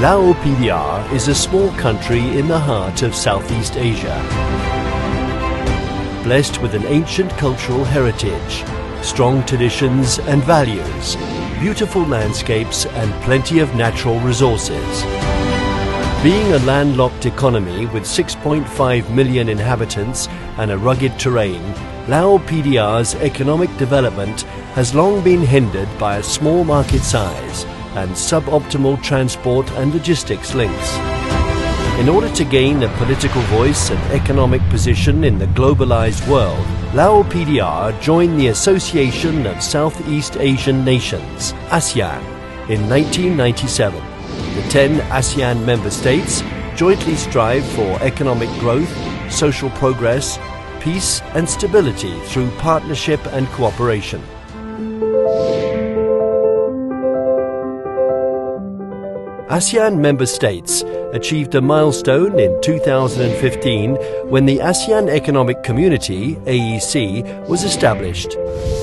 LAO PDR is a small country in the heart of Southeast Asia, blessed with an ancient cultural heritage, strong traditions and values, beautiful landscapes and plenty of natural resources. Being a landlocked economy with 6.5 million inhabitants and a rugged terrain, LAO PDR's economic development has long been hindered by a small market size and suboptimal transport and logistics links. In order to gain a political voice and economic position in the globalized world, LAO PDR joined the Association of Southeast Asian Nations, ASEAN, in 1997. The 10 ASEAN member states jointly strive for economic growth, social progress, peace and stability through partnership and cooperation. ASEAN member states achieved a milestone in 2015 when the ASEAN Economic Community, AEC, was established.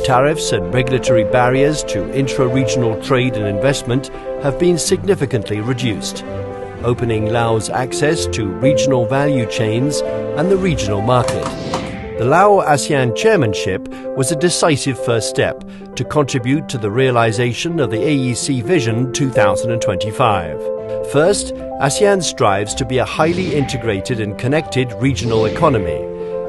Tariffs and regulatory barriers to intra-regional trade and investment have been significantly reduced, opening Laos access to regional value chains and the regional market. The LAO ASEAN chairmanship was a decisive first step to contribute to the realization of the AEC Vision 2025. First, ASEAN strives to be a highly integrated and connected regional economy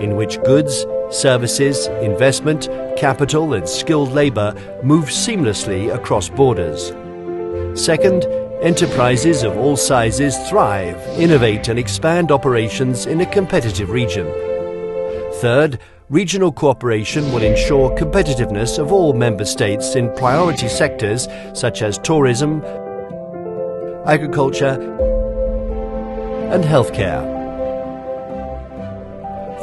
in which goods, services, investment, capital and skilled labor move seamlessly across borders. Second, enterprises of all sizes thrive, innovate and expand operations in a competitive region. Third, regional cooperation will ensure competitiveness of all member states in priority sectors such as tourism, agriculture and healthcare.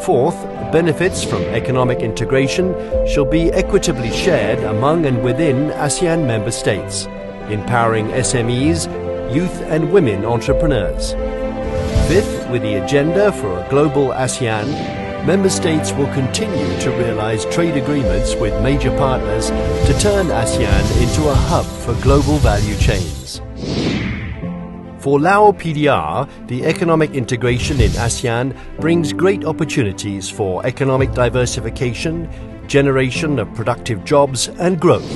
Fourth, benefits from economic integration shall be equitably shared among and within ASEAN member states, empowering SMEs, youth and women entrepreneurs. Fifth, with the agenda for a global ASEAN, member states will continue to realize trade agreements with major partners to turn ASEAN into a hub for global value chains. For LAO PDR, the economic integration in ASEAN brings great opportunities for economic diversification, generation of productive jobs and growth.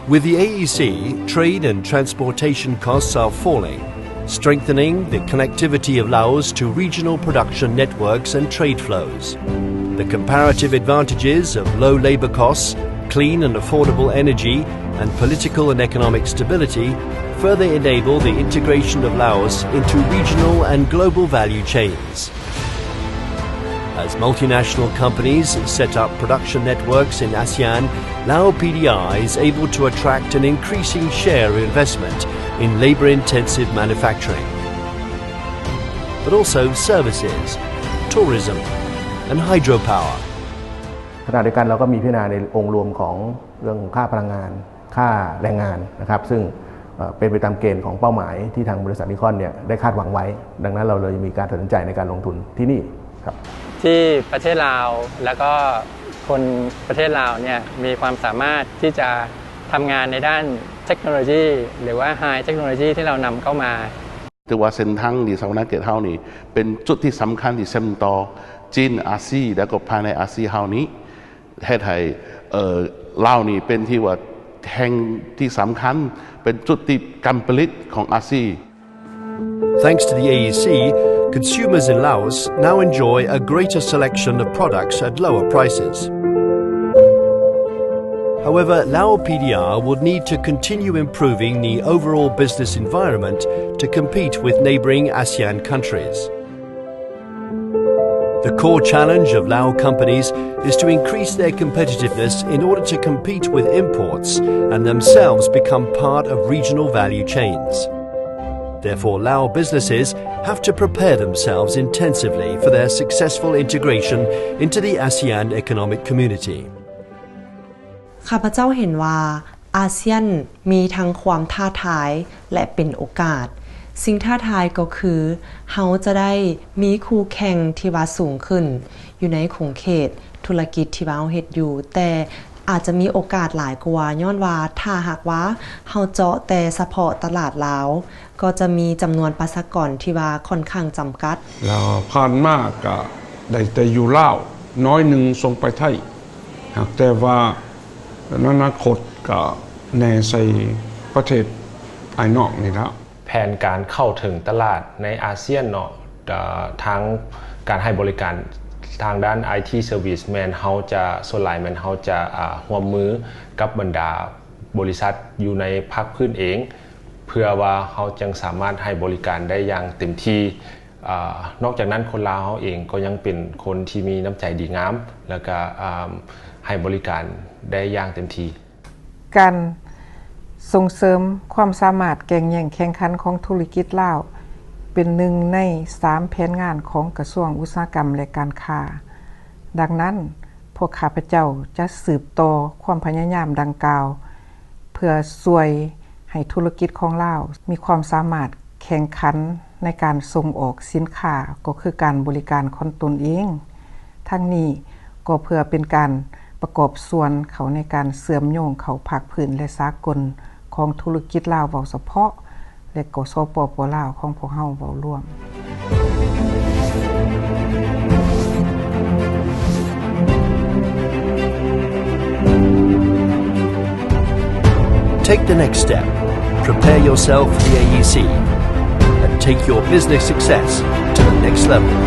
With the AEC, trade and transportation costs are falling, strengthening the connectivity of Laos to regional production networks and trade flows. The comparative advantages of low labor costs, clean and affordable energy, and political and economic stability further enable the integration of Laos into regional and global value chains. As multinational companies set up production networks in ASEAN, LAO PDR is able to attract an increasing share of investment in labor-intensive manufacturing, but also services, tourism and hydropower. ขณะเดียวกันเราก็มีพิจารณาในองค์รวมของเรื่องค่าพลังงานค่าแรงงานนะครับซึ่งเป็นไปตามเกณฑ์ของเป้าหมายที่ทางบริษัทนิคอนเนี่ยได้คาดหวังไว้ดังนั้นเราเลยมีการตัดสินใจในการลงทุนที่นี่ครับที่ประเทศลาวแล้วก็คนประเทศลาวเนี่ยมีความสามารถที่จะทำงานในด้านเทคโนโลยีหรือว่าไฮเทคโนโลยีที่เรานำเข้ามาถือว่าเส้นทางที่สวรรค์เกตเฮานี่เป็นจุดที่สำคัญที่เชื่อมต่อจีนอาเซียนและก็ภายในอาเซียนเฮานี้ให้ไทยลาวนี่เป็นที่ว่าแห่งที่สำคัญเป็นจุดที่การผลิตของอาเซียน Thanks to the AEC, consumers in Laos now enjoy a greater selection of products at lower prices. However, LAO PDR would need to continue improving the overall business environment to compete with neighboring ASEAN countries. The core challenge of LAO companies is to increase their competitiveness in order to compete with imports and themselves become part of regional value chains. Therefore, LAO businesses have to prepare themselves intensively for their successful integration into the ASEAN Economic Community. ข้าพเจ้าเห็นว่าอาเซียนมีทั้งความท้าทายและเป็นโอกาสสิ่งท้าทายก็คือเฮาจะได้มีคู่แข่งที่ว่าสูงขึ้นอยู่ในขงเขตธุรกิจที่ว่าเฮาเฮ็ดอยู่แต่ อาจจะมีโอกาสหลายกว่าย้อนว่าถ้าหากว่าเฮาเจาะแต่เฉพาะตลาดลาวก็จะมีจำนวนประชากรที่ว่าค่อนข้างจำกัดแล้วผ่านมาก็ได้แต่อยู่ลาวน้อยหนึ่งส่งไปไทยหากแต่ว่าในอนาคตก็แน่ใส่ประเทศภายนอกนี่แล้วแผนการเข้าถึงตลาดในอาเซียนเนาะทั้งการให้บริการทางด้าน IT Service แมนเฮาจะส่วนหลายแมนเฮาจะร่วมมือกับบรรดาบริษัทอยู่ในภาคพื้นเองเพื่อว่าเฮาจึงสามารถให้บริการได้อย่างเต็มที่นอกจากนั้นคนลาวเฮาเองก็ยังเป็นคนที่มีน้ำใจดีงามแล้วก็ให้บริการได้อย่างเต็มที่การส่งเสริมความสามารถแข่งแย่งแข่งขันของธุรกิจลาวเป็นหนึ่งใน3แผนงานของกระทรวงอุตสาหกรรมและการค้าดังนั้นพวกข้าพเจ้าจะสืบต่อความพยายามดังกล่าวเพื่อช่วยให้ธุรกิจของลาวมีความสามารถแข่งขันในการส่งออกสินค้าก็คือการบริการของตนเองทั้งนี้ก็เพื่อเป็นการประกอบส่วนเขาในการเสื่อมโยงเขาภาคพื้นและสากลของธุรกิจลาวเว้าเฉพาะและก็สปป.ลาวของพวกเฮาเว้าร่วม Take the next step. Prepare yourself for the AEC and take your business success to the next level.